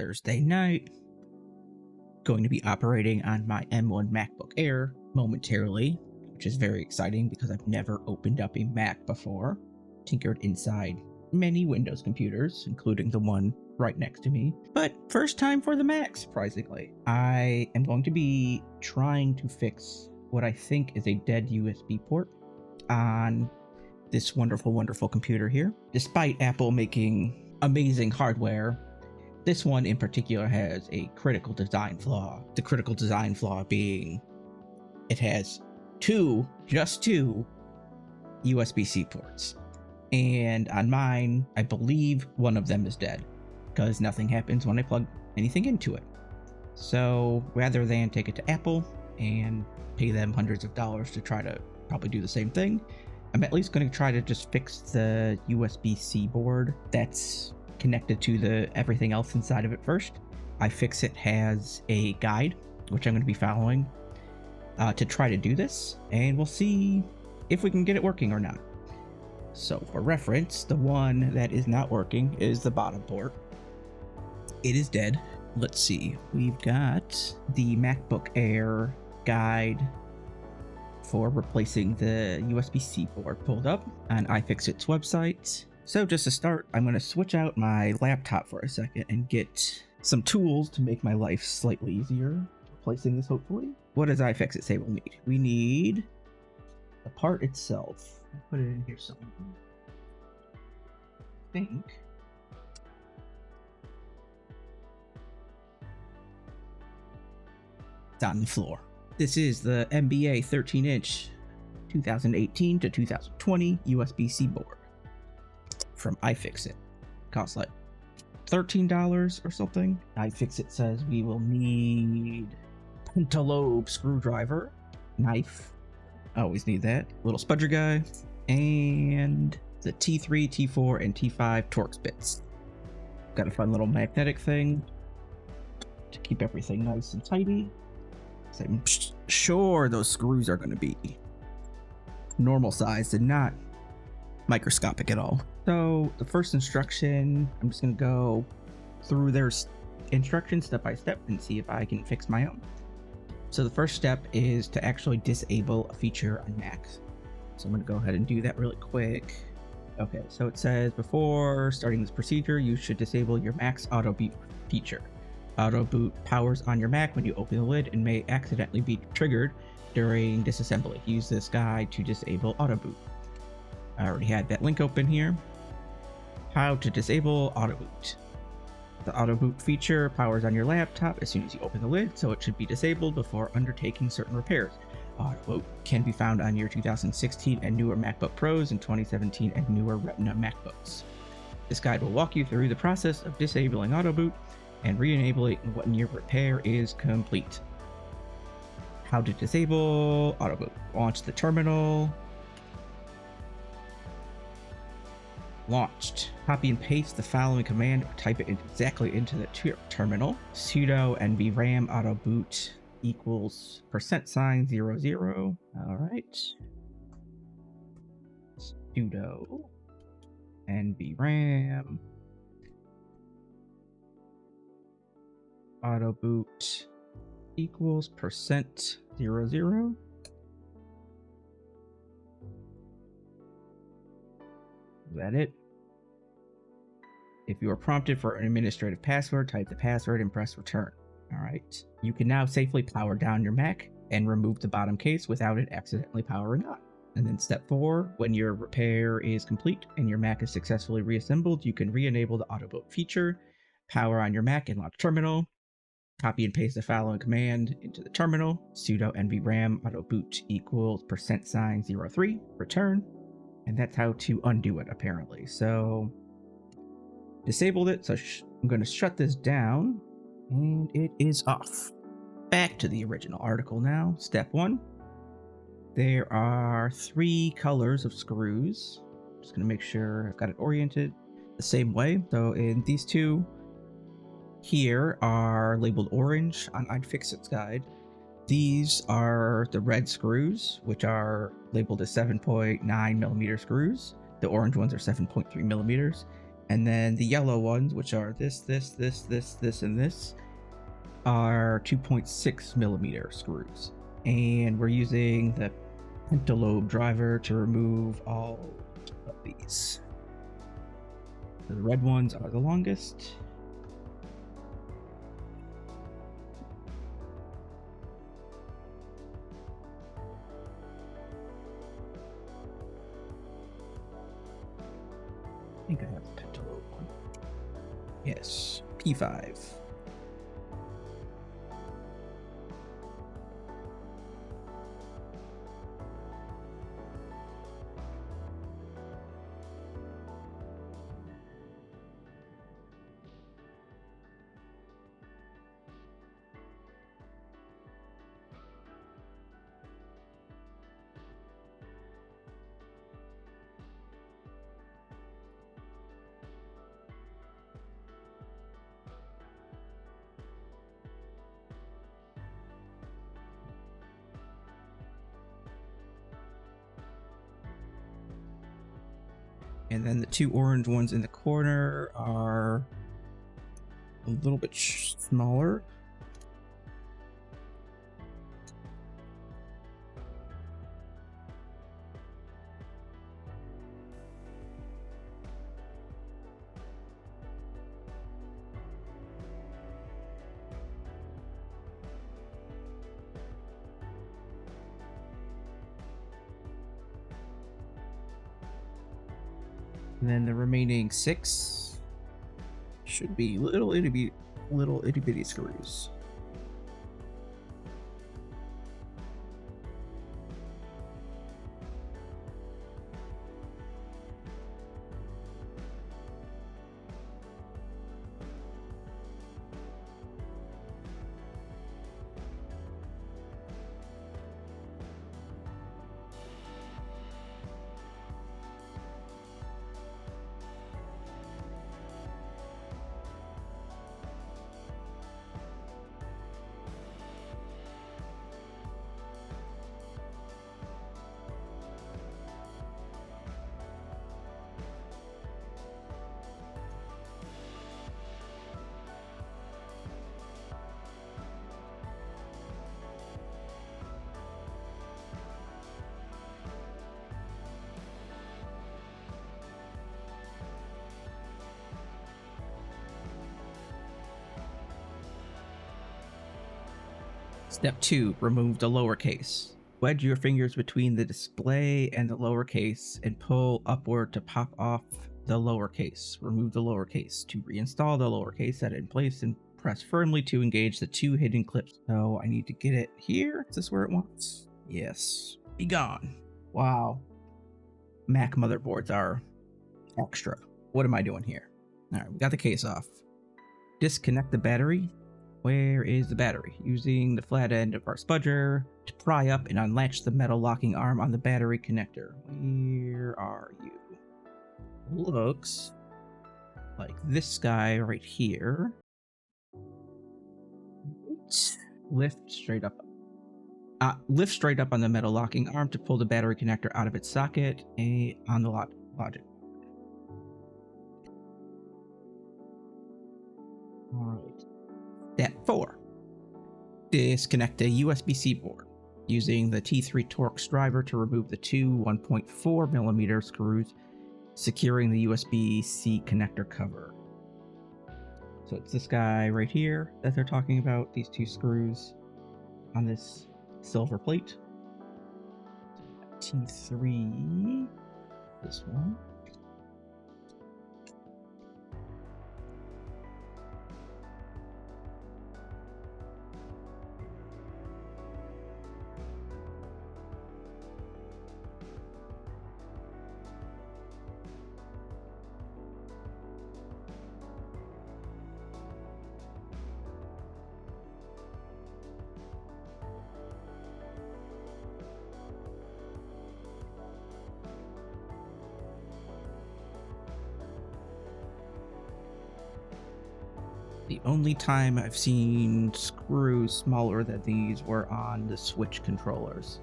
Thursday night. Going to be operating on my M1 MacBook Air momentarily, which is very exciting because I've never opened up a Mac before. Tinkered inside many Windows computers, including the one right next to me, but first time for the Mac, surprisingly. I am going to be trying to fix what I think is a dead USB port on this wonderful, wonderful computer here. Despite Apple making amazing hardware, this one in particular has a critical design flaw. The critical design flaw being it has just two USB-C ports. And on mine, I believe one of them is dead because nothing happens when I plug anything into it. So rather than take it to Apple and pay them hundreds of dollars to try to probably do the same thing, I'm at least going to try to just fix the USB-C board that's connected to the everything else inside of it first. iFixit has a guide, which I'm going to be following to try to do this, and we'll see if we can get it working or not. So for reference, the one that is not working is the bottom port. It is dead. Let's see. We've got the MacBook Air guide for replacing the USB-C port pulled up on iFixit's website. So just to start, I'm going to switch out my laptop for a second and get some tools to make my life slightly easier replacing this, hopefully. What does iFixit say we'll need? We need the part itself. I'll put it in here somewhere. I think it's on the floor. This is the NBA 13-inch 2018 to 2020 USB-C board from iFixit. Costs like $13 or something. iFixit says we will need pentalobe screwdriver, knife, always need that, little spudger guy, and the T3, T4, and T5 Torx bits. Got a fun little magnetic thing to keep everything nice and tidy. So I'm sure those screws are going to be normal size and not microscopic at all. So the first instruction, I'm just going to go through their instructions step by step and see if I can fix my own. So the first step is to actually disable a feature on Macs. So I'm going to go ahead and do that really quick. Okay, so it says before starting this procedure, you should disable your Mac's auto boot feature. Auto boot powers on your Mac when you open the lid and may accidentally be triggered during disassembly. Use this guide to disable auto boot. I already had that link open here. How to disable auto boot. The auto boot feature powers on your laptop as soon as you open the lid, so it should be disabled before undertaking certain repairs. Auto boot can be found on your 2016 and newer MacBook Pros and 2017 and newer Retina MacBooks. This guide will walk you through the process of disabling auto boot and re-enable it when your repair is complete. How to disable auto boot. Launch the terminal. Launched. Copy and paste the following command or type it exactly into the terminal. Sudo nvram auto boot equals $00. All right. Sudo nvram auto boot equals $00. Is that it? If you are prompted for an administrative password, type the password and press return. All right. You can now safely power down your Mac and remove the bottom case without it accidentally powering on. And then step 4, when your repair is complete and your Mac is successfully reassembled, you can re-enable the auto boot feature, power on your Mac and launch terminal. Copy and paste the following command into the terminal. Sudo nvram auto boot equals $03, return. And that's how to undo it, apparently. So disabled it, so I'm going to shut this down, and it is off. Back to the original article now. Step 1. There are 3 colors of screws. Just going to make sure I've got it oriented the same way. So in these 2 here are labeled orange on iFixit's guide. These are the red screws, which are labeled as 7.9 millimeter screws. The orange ones are 7.3 millimeters. And then the yellow ones, which are this, and this, are 2.6 millimeter screws. And we're using the pentalobe driver to remove all of these. The red ones are the longest. I think I have the pentalobe one. Yes, P5. And then the two orange ones in the corner are a little bit smaller. And then the remaining 6 should be little itty bitty screws. Step 2, remove the lower case. Wedge your fingers between the display and the lower case and pull upward to pop off the lower case. Remove the lower case. To reinstall the lower case, set it in place and press firmly to engage the 2 hidden clips. So I need to get it here. Is this where it wants? Yes. Be gone. Wow. Mac motherboards are extra. What am I doing here? All right, we got the case off. Disconnect the battery. Where is the battery? Using the flat end of our spudger to pry up and unlatch the metal locking arm on the battery connector. Where are you? Looks like this guy right here. Lift straight up. Lift straight up on the metal locking arm to pull the battery connector out of its socket on the logic. All right. Step 4. Disconnect a USB-C board. Using the T3 Torx driver to remove the 2 1.4 millimeter screws securing the USB-C connector cover. So it's this guy right here that they're talking about, these 2 screws on this silver plate. T3, this one. The only time I've seen screws smaller than these were on the Switch controllers.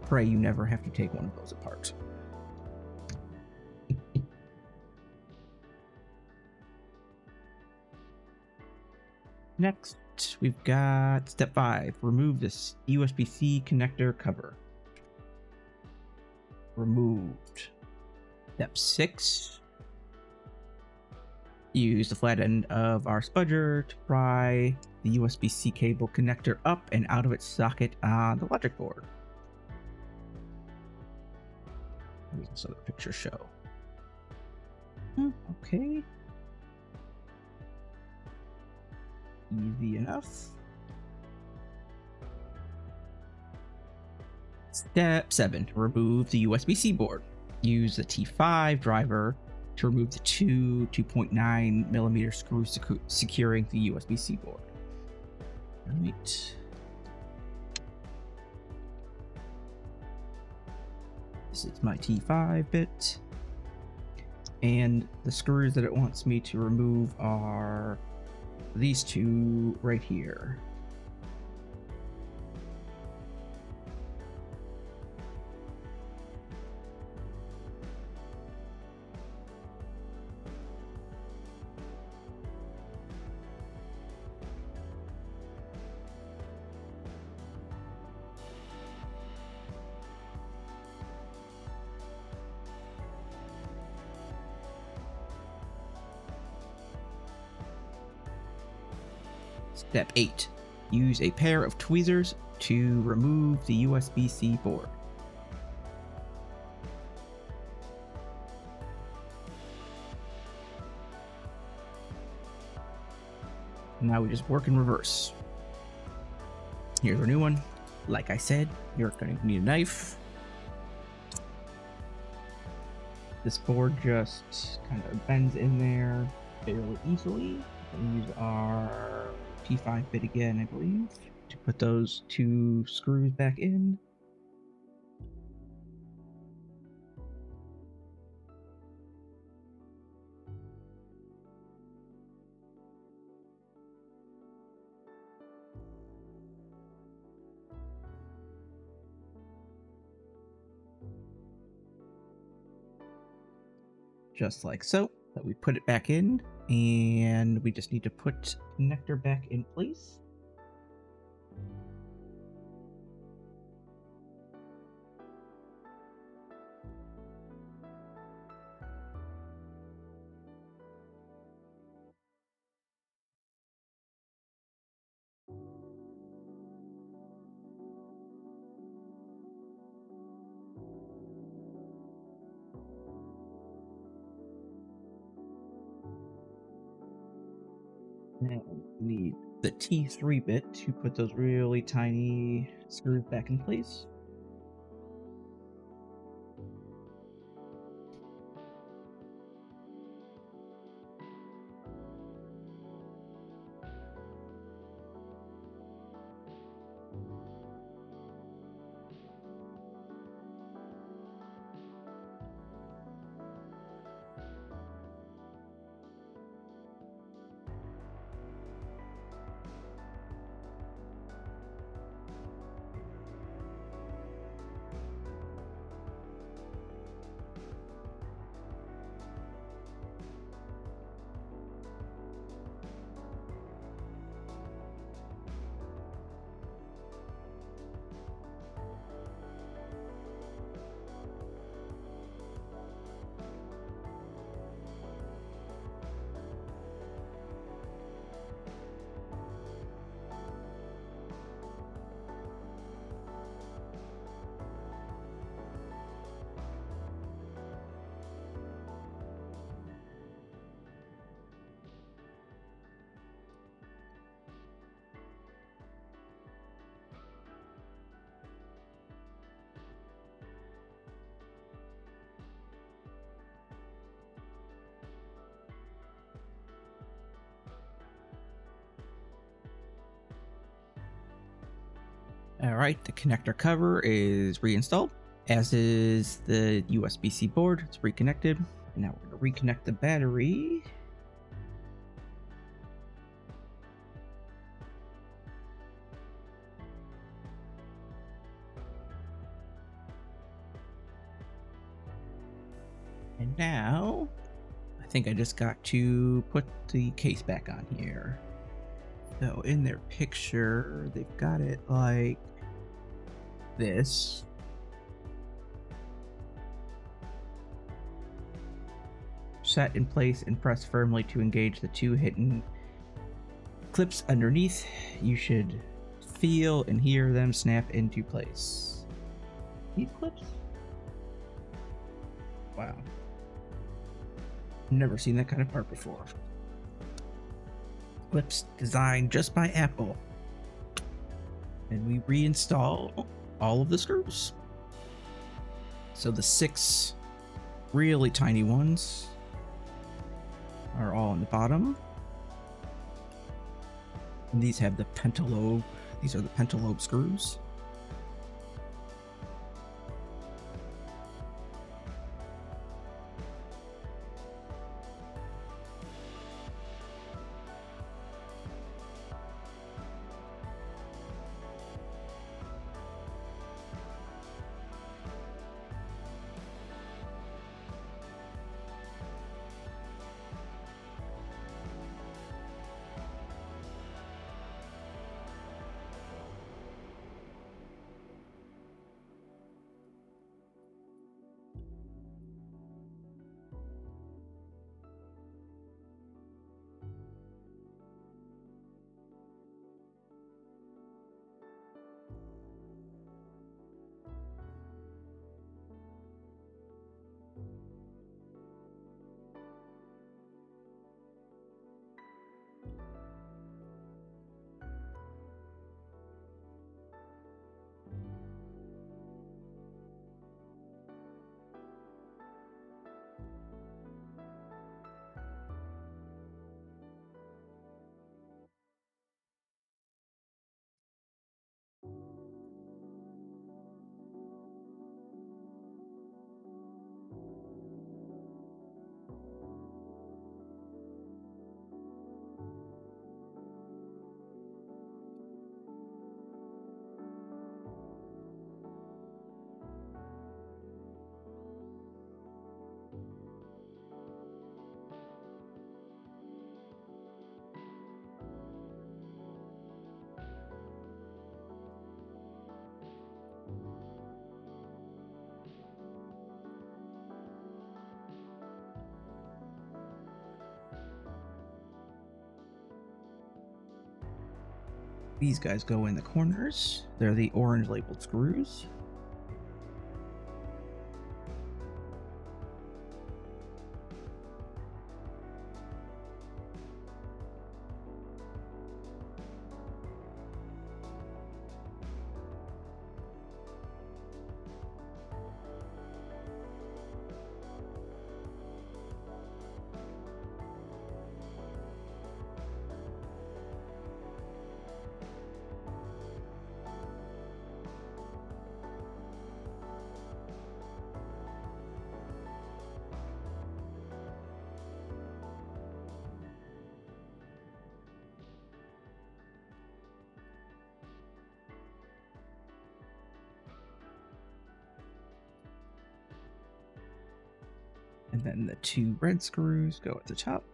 Pray you never have to take one of those apart. Next, we've got step 5. Remove this USB-C connector cover. Removed. Step 6. Use the flat end of our spudger to pry the USB-C cable connector up and out of its socket on the logic board. What does this other picture show? Okay. Easy enough. Step 7. Remove the USB-C board. Use the T5 driver to remove the two 2.9 millimeter screws securing the USB-C board. All right. This is my T5 bit. And the screws that it wants me to remove are these two right here. Step 8. Use a pair of tweezers to remove the USB-C board. Now we just work in reverse. Here's our new one. Like I said, you're going to need a knife. This board just kind of bends in there fairly easily. We use our T5 bit again, I believe, to put those two screws back in. Just like so. That we put it back in, and we just need to put connector back in place. Now we need the T3 bit to put those really tiny screws back in place. All right, the connector cover is reinstalled, as is the USB-C board. It's reconnected. Now we're going to reconnect the battery. And now, I think I just got to put the case back on here. So in their picture, they've got it like this. Set in place and press firmly to engage the two hidden clips underneath. You should feel and hear them snap into place. These clips? Wow. Never seen that kind of part before. Clips designed just by Apple. And we reinstall all of the screws. So the 6 really tiny ones are all on the bottom. And these have the pentalobe. These are the pentalobe screws. These guys go in the corners. They're the orange labeled screws. And then the 2 red screws go at the top.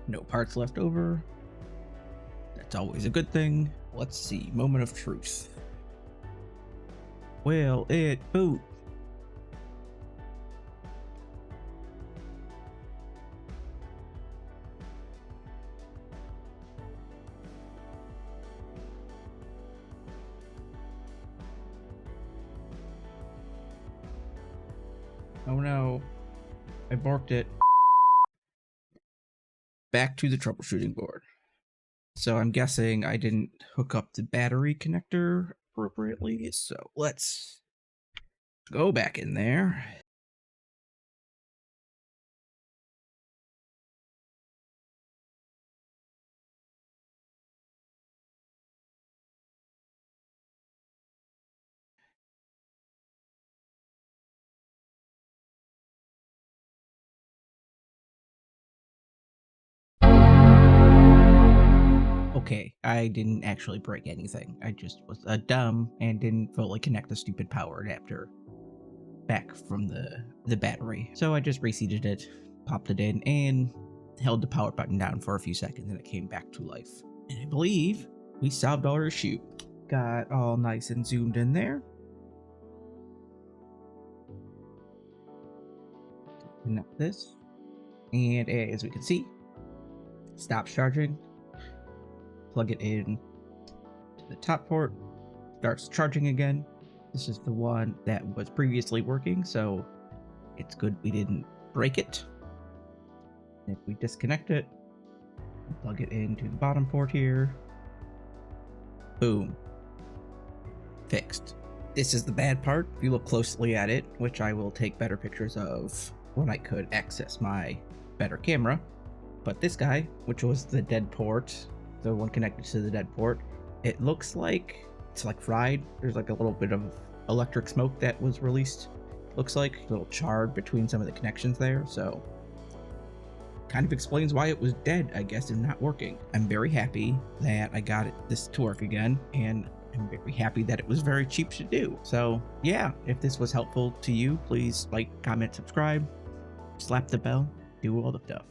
No parts left over. That's always a good thing. Let's see. Moment of truth. Will it boot? Oh no. I borked it. Back to the troubleshooting board. So I'm guessing I didn't hook up the battery connector appropriately. So let's go back in there. Okay, I didn't actually break anything. I just was dumb and didn't fully connect the stupid power adapter back from the battery. So I just reseated it, popped it in, and held the power button down for a few seconds, and it came back to life. And I believe we solved our issue. Got all nice and zoomed in there. Connect this, and as we can see, stops charging. Plug it in to the top port, starts charging again. This is the one that was previously working, so it's good we didn't break it. If we disconnect it, plug it into the bottom port here, boom, fixed. This is the bad part. If you look closely at it, which I will take better pictures of when I could access my better camera, but this guy, which was the dead port, the one connected to the dead port, it looks like it's like fried. There's like a little bit of electric smoke that was released. Looks like a little charred between some of the connections there, so kind of explains why it was dead, I guess, and not working. I'm very happy that I got this to work again, and I'm very happy that it was very cheap to do. So yeah, if this was helpful to you, please like, comment, subscribe, slap the bell, do all the stuff.